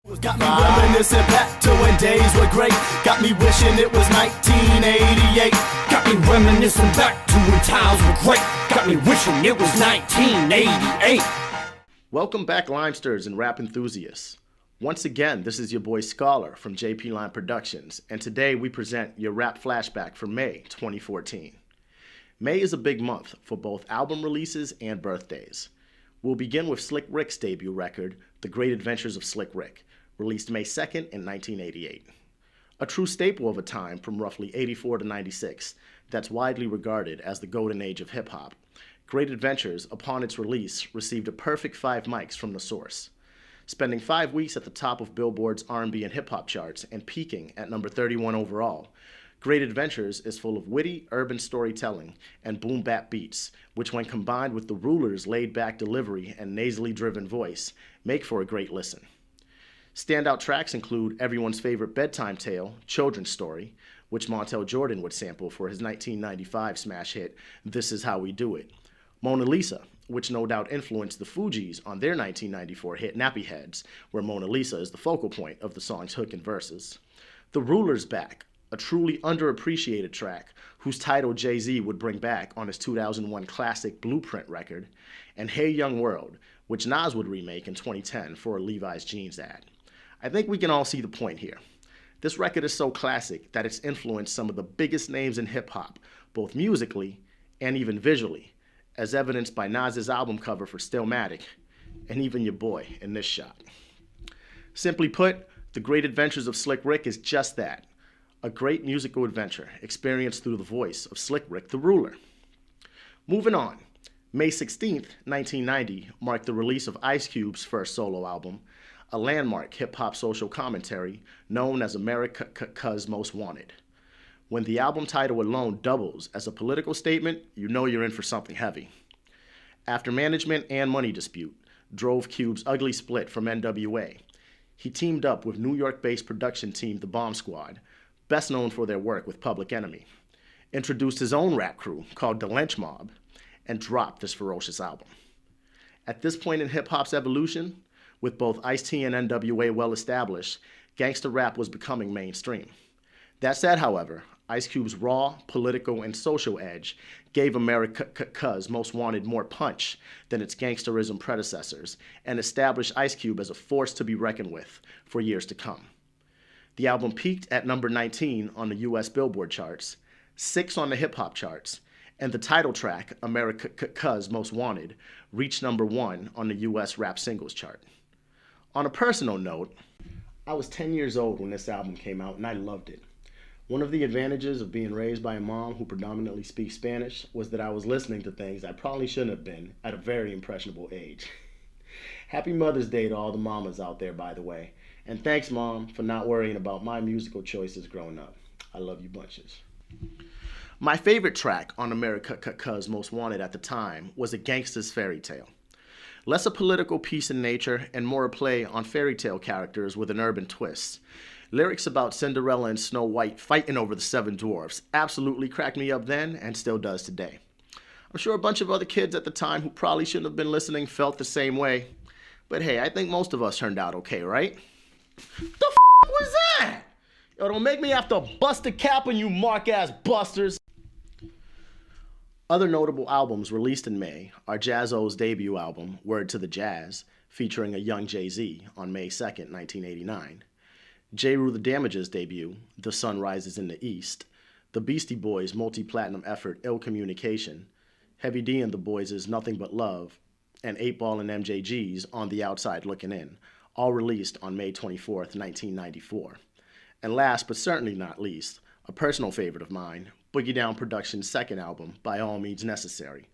Got me reminiscing back to when days were great. Got me wishing it was 1988. Got me reminiscing back to when times were great. Got me wishing it was 1988. Welcome back, limesters and rap enthusiasts. Once again, this is your boy Scholar from JP Line Productions, and today we present your rap flashback for May 2014. May is a big month for both album releases and birthdays. We'll begin with Slick Rick's debut record, The Great Adventures of Slick Rick, released May 2nd in 1988. A true staple of a time from roughly 84 to 96 that's widely regarded as the golden age of hip-hop, Great Adventures, upon its release, received a perfect 5 mics from the source. Spending 5 weeks at the top of Billboard's R&B and hip-hop charts and peaking at number 31 overall, Great Adventures is full of witty, urban storytelling and boom-bap beats, which when combined with the Ruler's laid-back delivery and nasally driven voice, make for a great listen. Standout tracks include everyone's favorite bedtime tale, Children's Story, which Montel Jordan would sample for his 1995 smash hit, This Is How We Do It, Mona Lisa, which no doubt influenced the Fugees on their 1994 hit Nappy Heads, where Mona Lisa is the focal point of the song's hook and verses, The Ruler's Back, a truly underappreciated track whose title Jay-Z would bring back on his 2001 classic Blueprint record, and Hey Young World, which Nas would remake in 2010 for a Levi's jeans ad. I think we can all see the point here. This record is so classic that it's influenced some of the biggest names in hip-hop, both musically and even visually, as evidenced by Nas's album cover for Stillmatic, and even your boy in this shot. Simply put, The Great Adventures of Slick Rick is just that, a great musical adventure experienced through the voice of Slick Rick the Ruler. Moving on, May 16th, 1990 marked the release of Ice Cube's first solo album, a landmark hip-hop social commentary known as Amerikka's Most Wanted. When the album title alone doubles as a political statement, you know you're in for something heavy. After management and money dispute drove Cube's ugly split from NWA, he teamed up with New York-based production team The Bomb Squad, best known for their work with Public Enemy, introduced his own rap crew called The Lynch Mob, and dropped this ferocious album. At this point in hip-hop's evolution, with both Ice-T and NWA well established, gangsta rap was becoming mainstream. That said, however, Ice Cube's raw, political, and social edge gave Amerikka's Most Wanted more punch than its gangsterism predecessors and established Ice Cube as a force to be reckoned with for years to come. The album peaked at number 19 on the US Billboard charts, 6 on the hip-hop charts, and the title track, Amerikka's Most Wanted, reached number 1 on the US Rap Singles chart. On a personal note, I was 10 years old when this album came out, and I loved it. One of the advantages of being raised by a mom who predominantly speaks Spanish was that I was listening to things I probably shouldn't have been at a very impressionable age. Happy Mother's Day to all the mamas out there, by the way. And thanks, Mom, for not worrying about my musical choices growing up. I love you bunches. My favorite track on Amerikka's Most Wanted at the time was A Gangsta's Fairy Tale. Less a political piece in nature and more a play on fairy tale characters with an urban twist. Lyrics about Cinderella and Snow White fighting over the 7 dwarfs absolutely cracked me up then and still does today. I'm sure a bunch of other kids at the time who probably shouldn't have been listening felt the same way. But hey, I think most of us turned out okay, right? The f*** was that? Yo, don't make me have to bust a cap on you mark-ass busters. Other notable albums released in May are Jaz-O's debut album, Word to the Jazz, featuring a young Jay-Z on May 2nd, 1989, J. Rue the Damage's debut, The Sun Rises in the East, the Beastie Boys' multi-platinum effort, Ill Communication, Heavy D and the Boys' Nothing But Love, and 8-Ball and MJG's On the Outside Looking In, all released on May 24th, 1994. And last but certainly not least, a personal favorite of mine, Boogie Down Productions' second album, By All Means Necessary,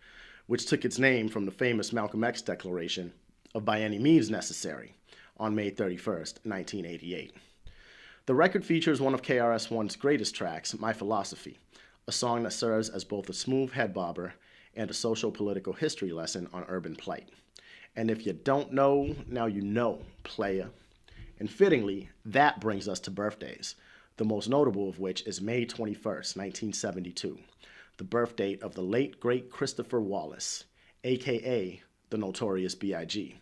which took its name from the famous Malcolm X declaration of By Any Means Necessary on May 31st, 1988. The record features one of KRS-One's greatest tracks, My Philosophy, a song that serves as both a smooth head bobber and a social-political history lesson on urban plight. And if you don't know, now you know, playa. And fittingly, that brings us to birthdays, the most notable of which is May 21st, 1972, the birth date of the late, great Christopher Wallace, a.k.a. the Notorious B.I.G.,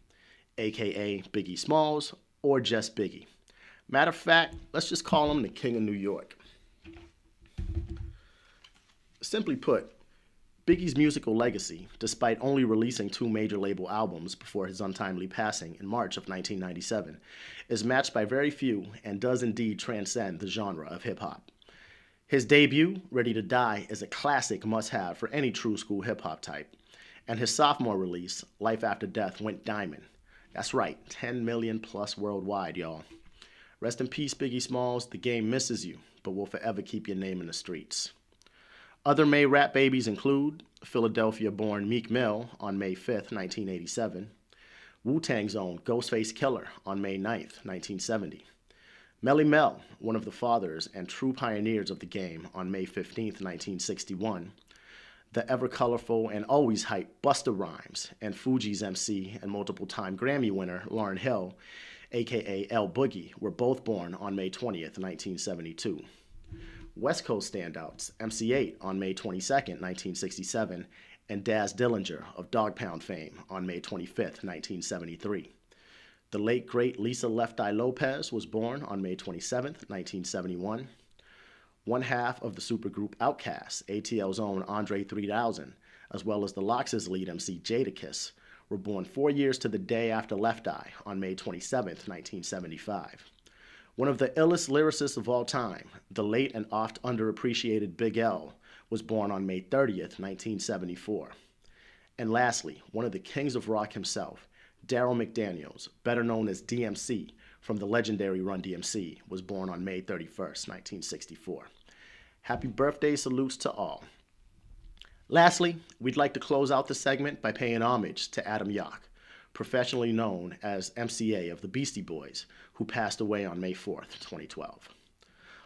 a.k.a. Biggie Smalls, or just Biggie. Matter of fact, let's just call him the King of New York. Simply put, Biggie's musical legacy, despite only releasing 2 major label albums before his untimely passing in March of 1997, is matched by very few and does indeed transcend the genre of hip-hop. His debut, Ready to Die, is a classic must-have for any true school hip-hop type, and his sophomore release, Life After Death, went diamond. That's right, 10 million plus worldwide, y'all. Rest in peace, Biggie Smalls. The game misses you, but will forever keep your name in the streets. Other May rap babies include Philadelphia-born Meek Mill on May 5th, 1987, Wu-Tang's own Ghostface Killer on May 9th, 1970, Melly Mel, one of the fathers and true pioneers of the game, on May 15th, 1961, the ever-colorful and always hyped Busta Rhymes and Fugees MC and multiple-time Grammy winner Lauryn Hill, a.k.a. L Boogie, were both born on May 20th, 1972. West Coast standouts, MC8 on May 22nd, 1967, and Daz Dillinger of Dog Pound fame on May 25th, 1973. The late, great Lisa Left Eye Lopez was born on May 27th, 1971. One half of the supergroup Outkast, ATL's own Andre 3000, as well as the Lox's lead MC Jadakiss, were born 4 years to the day after Left Eye on May 27th, 1975. One of the illest lyricists of all time, the late and oft underappreciated Big L, was born on May 30th, 1974. And lastly, one of the kings of rock himself, Darryl McDaniels, better known as DMC, from the legendary Run DMC, was born on May 31st, 1964. Happy birthday salutes to all. Lastly, we'd like to close out the segment by paying homage to Adam Yauch, professionally known as MCA of the Beastie Boys, who passed away on May 4th, 2012.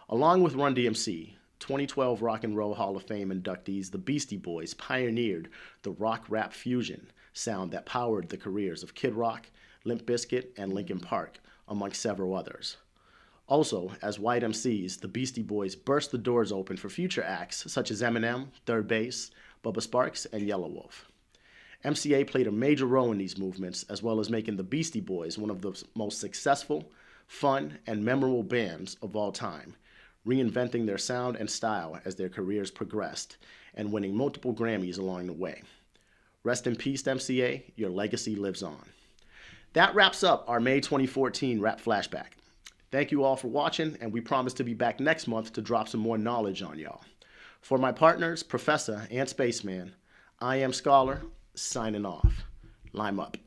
Along with Run DMC, 2012 Rock and Roll Hall of Fame inductees, the Beastie Boys pioneered the rock-rap fusion sound that powered the careers of Kid Rock, Limp Bizkit, and Linkin Park, amongst several others. Also, as white MCs, the Beastie Boys burst the doors open for future acts such as Eminem, Third Base, Bubba Sparxxx, and Yellow Wolf. MCA played a major role in these movements, as well as making the Beastie Boys one of the most successful, fun, and memorable bands of all time, reinventing their sound and style as their careers progressed, and winning multiple Grammys along the way. Rest in peace, MCA, your legacy lives on. That wraps up our May 2014 Rap Flashback. Thank you all for watching, and we promise to be back next month to drop some more knowledge on y'all. For my partners, Professor and Spaceman, I am Scholar, signing off. Lime up.